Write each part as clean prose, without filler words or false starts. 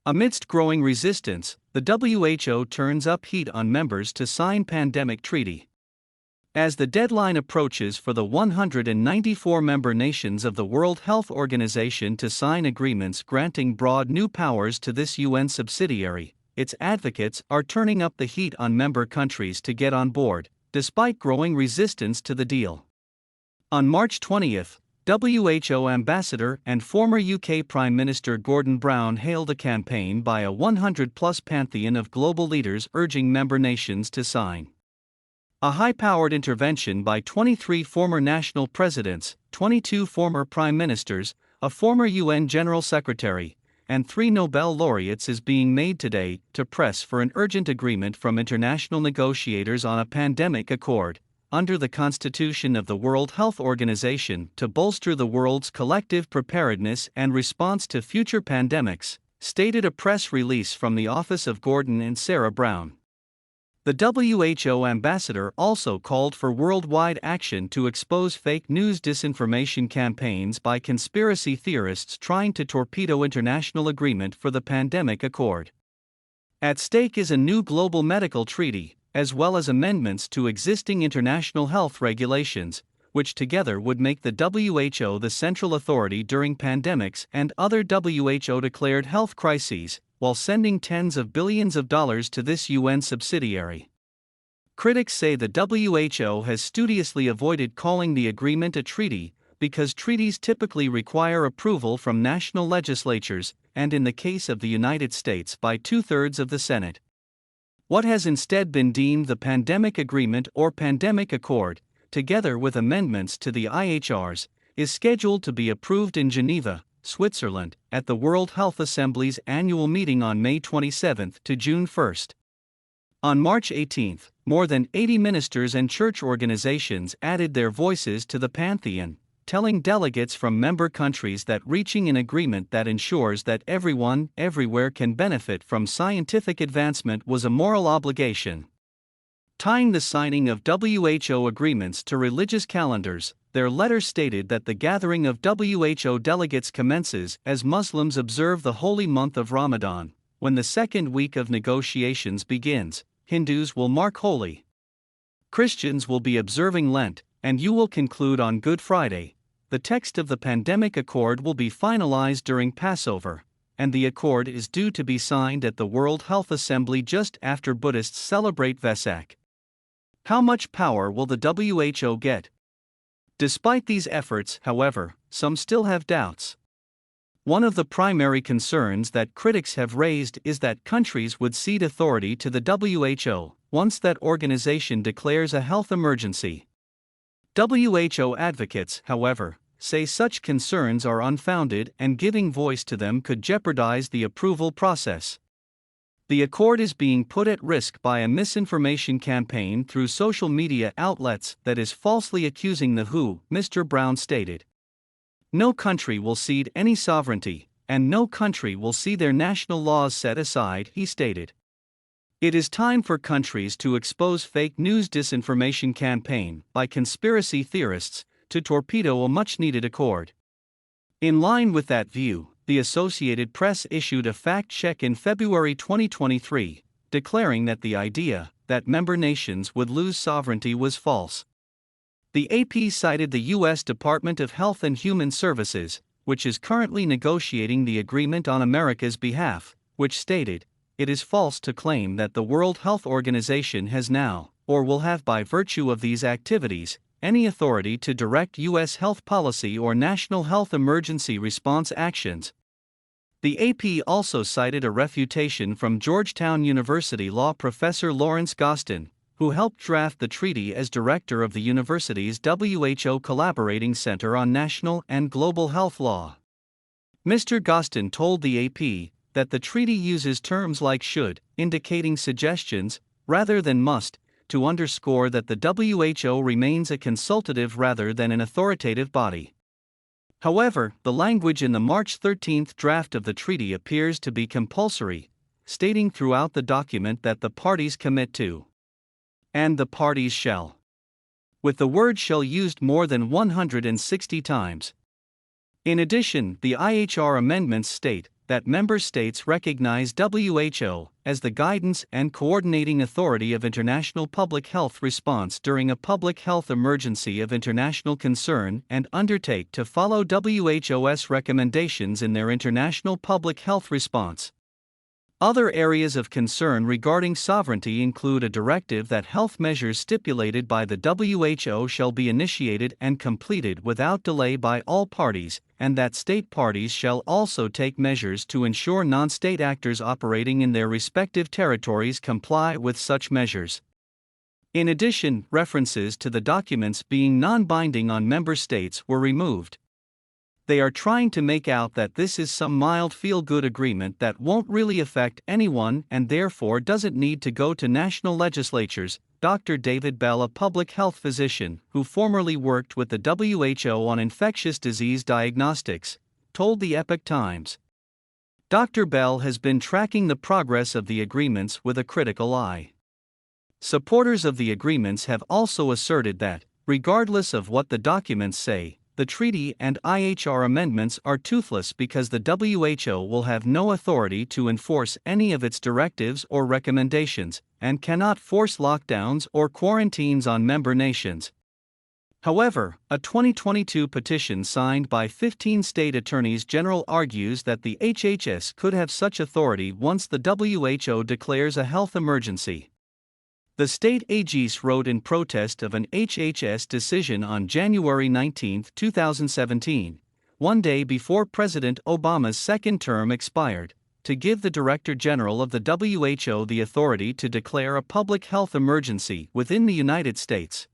Amidst growing resistance, the WHO turns up heat on members to sign pandemic treaty. As the deadline approaches for the 194 member nations of the World Health Organization to sign agreements granting broad new powers to this UN subsidiary, its advocates are turning up the heat on member countries to get on board, despite growing resistance to the deal. On March 20, WHO Ambassador and former UK Prime Minister Gordon Brown hailed a campaign by a 100-plus pantheon of global leaders urging member nations to sign. A high-powered intervention by 23 former national presidents, 22 former prime ministers, a former UN General Secretary, and 3 Nobel laureates is being made today to press for an urgent agreement from international negotiators on a pandemic accord, under the Constitution of the World Health Organization, to bolster the world's collective preparedness and response to future pandemics, stated a press release from the office of Gordon and Sarah Brown. The WHO ambassador also called for worldwide action to expose fake news disinformation campaigns by conspiracy theorists trying to torpedo international agreement for the pandemic accord. At stake is a new global medical treaty, as well as amendments to existing international health regulations, which together would make the WHO the central authority during pandemics and other WHO-declared health crises, while sending tens of billions of dollars to this UN subsidiary. Critics say the WHO has studiously avoided calling the agreement a treaty, because treaties typically require approval from national legislatures, and in the case of the United States by 2/3 of the Senate. What has instead been deemed the Pandemic Agreement or Pandemic Accord, together with amendments to the IHRs, is scheduled to be approved in Geneva, Switzerland, at the World Health Assembly's annual meeting on May 27 to June 1. On March 18, more than 80 ministers and church organizations added their voices to the pantheon, telling delegates from member countries that reaching an agreement that ensures that everyone, everywhere can benefit from scientific advancement was a moral obligation. Tying the signing of WHO agreements to religious calendars, their letter stated that the gathering of WHO delegates commences as Muslims observe the holy month of Ramadan. When the second week of negotiations begins, Hindus will mark Holi. Christians will be observing Lent, and you will conclude on Good Friday. The text of the pandemic accord will be finalized during Passover, and the accord is due to be signed at the World Health Assembly just after Buddhists celebrate Vesak. How much power will the WHO get? Despite these efforts, however, some still have doubts. One of the primary concerns that critics have raised is that countries would cede authority to the WHO once that organization declares a health emergency. WHO advocates, however, say such concerns are unfounded and giving voice to them could jeopardize the approval process. The accord is being put at risk by a misinformation campaign through social media outlets that is falsely accusing the WHO, Mr. Brown stated. No country will cede any sovereignty, and no country will see their national laws set aside, he stated. It is time for countries to expose fake news disinformation campaign by conspiracy theorists to torpedo a much-needed accord. In line with that view, the Associated Press issued a fact check in February 2023, declaring that the idea that member nations would lose sovereignty was false. The AP cited the U.S. Department of Health and Human Services, which is currently negotiating the agreement on America's behalf, which stated, "It is false to claim that the World Health Organization has now, or will have by virtue of these activities, any authority to direct U.S. health policy or national health emergency response actions." The AP also cited a refutation from Georgetown University law professor Lawrence Gostin, who helped draft the treaty as director of the university's WHO Collaborating Center on National and Global Health Law. Mr. Gostin told the AP that the treaty uses terms like should, indicating suggestions, rather than must, to underscore that the WHO remains a consultative rather than an authoritative body. However, the language in the March 13 draft of the treaty appears to be compulsory, stating throughout the document that the parties commit to, and the parties shall, with the word shall used more than 160 times. In addition, the IHR amendments state that member states recognize WHO as the guidance and coordinating authority of international public health response during a public health emergency of international concern and undertake to follow WHO's recommendations in their international public health response. Other areas of concern regarding sovereignty include a directive that health measures stipulated by the WHO shall be initiated and completed without delay by all parties, and that state parties shall also take measures to ensure non-state actors operating in their respective territories comply with such measures. In addition, references to the documents being non-binding on member states were removed. They are trying to make out that this is some mild feel-good agreement that won't really affect anyone and therefore doesn't need to go to national legislatures, Dr. David Bell, a public health physician who formerly worked with the WHO on infectious disease diagnostics, told the Epoch Times. Dr. Bell has been tracking the progress of the agreements with a critical eye. Supporters of the agreements have also asserted that, regardless of what the documents say, the treaty and IHR amendments are toothless because the WHO will have no authority to enforce any of its directives or recommendations, and cannot force lockdowns or quarantines on member nations. However, a 2022 petition signed by 15 state attorneys general argues that the HHS could have such authority once the WHO declares a health emergency. The state AGs wrote in protest of an HHS decision on January 19, 2017, one day before President Obama's second term expired, to give the Director General of the WHO the authority to declare a public health emergency within the United States.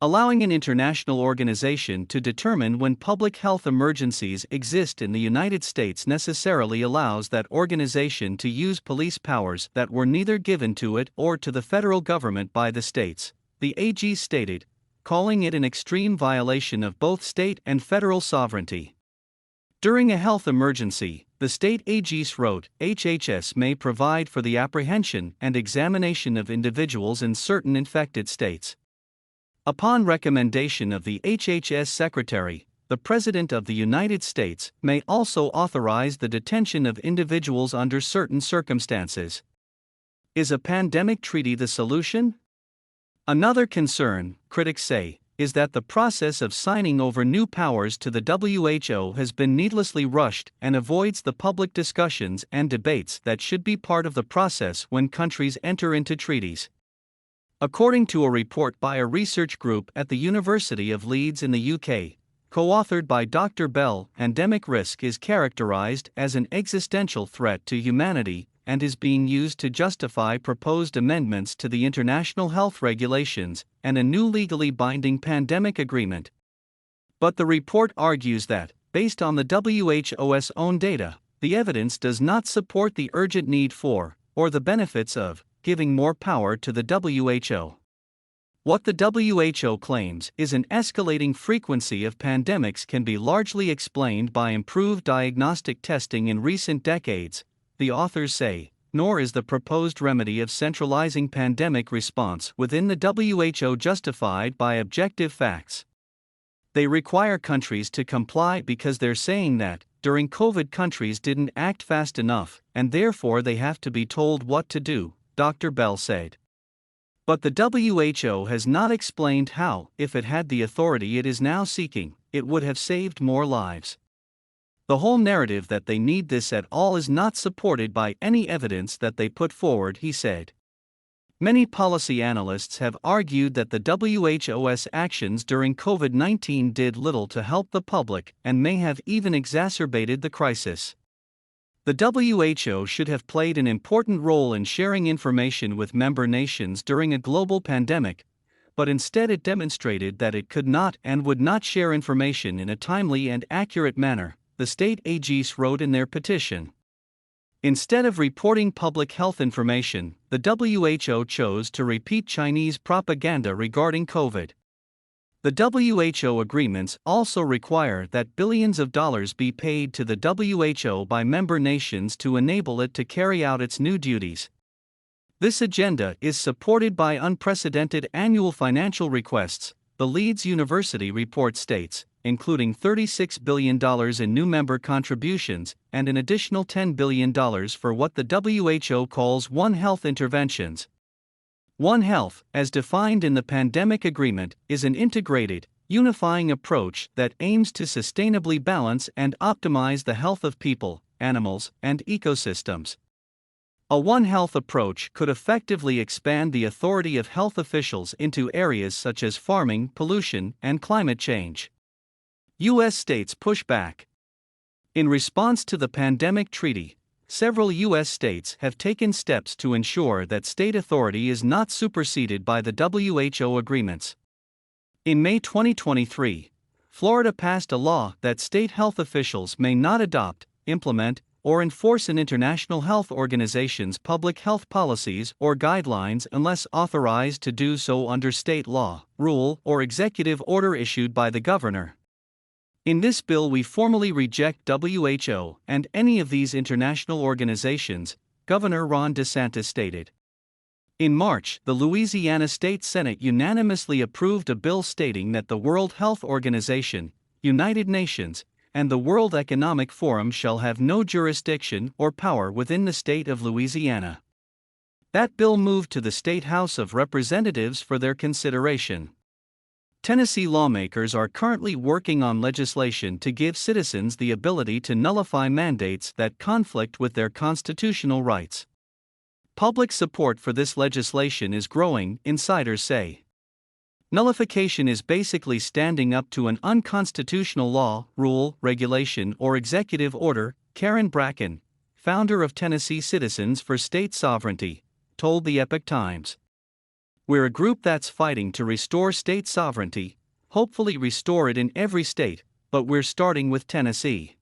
Allowing an international organization to determine when public health emergencies exist in the United States necessarily allows that organization to use police powers that were neither given to it or to the federal government by the states, the AG stated, calling it an extreme violation of both state and federal sovereignty. During a health emergency, the state AGs wrote, HHS may provide for the apprehension and examination of individuals in certain infected states. Upon recommendation of the HHS Secretary, the President of the United States may also authorize the detention of individuals under certain circumstances. Is a pandemic treaty the solution? Another concern, critics say, is that the process of signing over new powers to the WHO has been needlessly rushed and avoids the public discussions and debates that should be part of the process when countries enter into treaties. According to a report by a research group at the University of Leeds in the UK, co-authored by Dr. Bell, pandemic risk is characterized as an existential threat to humanity and is being used to justify proposed amendments to the international health regulations and a new legally binding pandemic agreement. But the report argues that, based on the WHO's own data, the evidence does not support the urgent need for, or the benefits of, giving more power to the WHO. What the WHO claims is an escalating frequency of pandemics can be largely explained by improved diagnostic testing in recent decades, the authors say, nor is the proposed remedy of centralizing pandemic response within the WHO justified by objective facts. They require countries to comply because they're saying that, during COVID, countries didn't act fast enough, and therefore they have to be told what to do, Dr. Bell said. But the WHO has not explained how, if it had the authority it is now seeking, it would have saved more lives. The whole narrative that they need this at all is not supported by any evidence that they put forward, he said. Many policy analysts have argued that the WHO's actions during COVID-19 did little to help the public and may have even exacerbated the crisis. The WHO should have played an important role in sharing information with member nations during a global pandemic, but instead it demonstrated that it could not and would not share information in a timely and accurate manner, the state AGs wrote in their petition. Instead of reporting public health information, the WHO chose to repeat Chinese propaganda regarding COVID. The WHO agreements also require that billions of dollars be paid to the WHO by member nations to enable it to carry out its new duties. This agenda is supported by unprecedented annual financial requests, the Leeds University report states, including $36 billion in new member contributions and an additional $10 billion for what the WHO calls One Health interventions. One Health, as defined in the pandemic agreement, is an integrated, unifying approach that aims to sustainably balance and optimize the health of people, animals, and ecosystems. A One Health approach could effectively expand the authority of health officials into areas such as farming, pollution, and climate change. U.S. states push back. In response to the pandemic treaty, several U.S. states have taken steps to ensure that state authority is not superseded by the WHO agreements. In May 2023, Florida passed a law that state health officials may not adopt, implement, or enforce an international health organization's public health policies or guidelines unless authorized to do so under state law, rule, or executive order issued by the governor. In this bill, we formally reject WHO and any of these international organizations, Governor Ron DeSantis stated. In March, the Louisiana State Senate unanimously approved a bill stating that the World Health Organization, United Nations, and the World Economic Forum shall have no jurisdiction or power within the state of Louisiana. That bill moved to the State House of Representatives for their consideration. Tennessee lawmakers are currently working on legislation to give citizens the ability to nullify mandates that conflict with their constitutional rights. Public support for this legislation is growing, insiders say. Nullification is basically standing up to an unconstitutional law, rule, regulation, or executive order, Karen Bracken, founder of Tennessee Citizens for State Sovereignty, told the Epoch Times. We're a group that's fighting to restore state sovereignty, hopefully restore it in every state, but we're starting with Tennessee.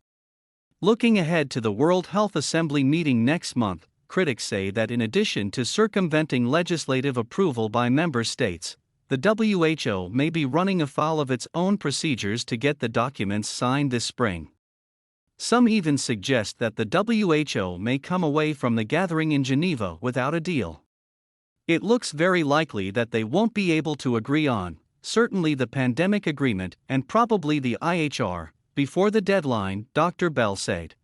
Looking ahead to the World Health Assembly meeting next month, critics say that in addition to circumventing legislative approval by member states, the WHO may be running afoul of its own procedures to get the documents signed this spring. Some even suggest that the WHO may come away from the gathering in Geneva without a deal. It looks very likely that they won't be able to agree on, certainly the pandemic agreement and probably the IHR, before the deadline, Dr. Bell said.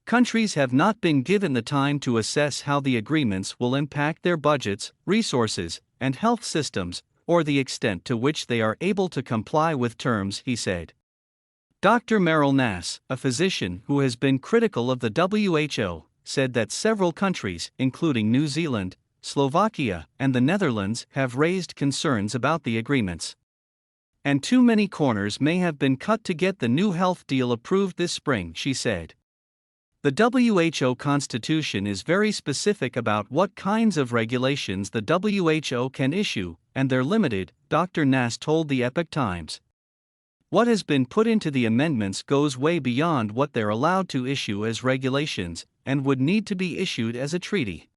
Countries have not been given the time to assess how the agreements will impact their budgets, resources, and health systems, or the extent to which they are able to comply with terms, he said. Dr. Merrill Nass, a physician who has been critical of the WHO, said that several countries, including New Zealand, Slovakia, and the Netherlands, have raised concerns about the agreements. And too many corners may have been cut to get the new health deal approved this spring, she said. The WHO Constitution is very specific about what kinds of regulations the WHO can issue, and they're limited, Dr. Nass told the Epoch Times. What has been put into the amendments goes way beyond what they're allowed to issue as regulations, and would need to be issued as a treaty.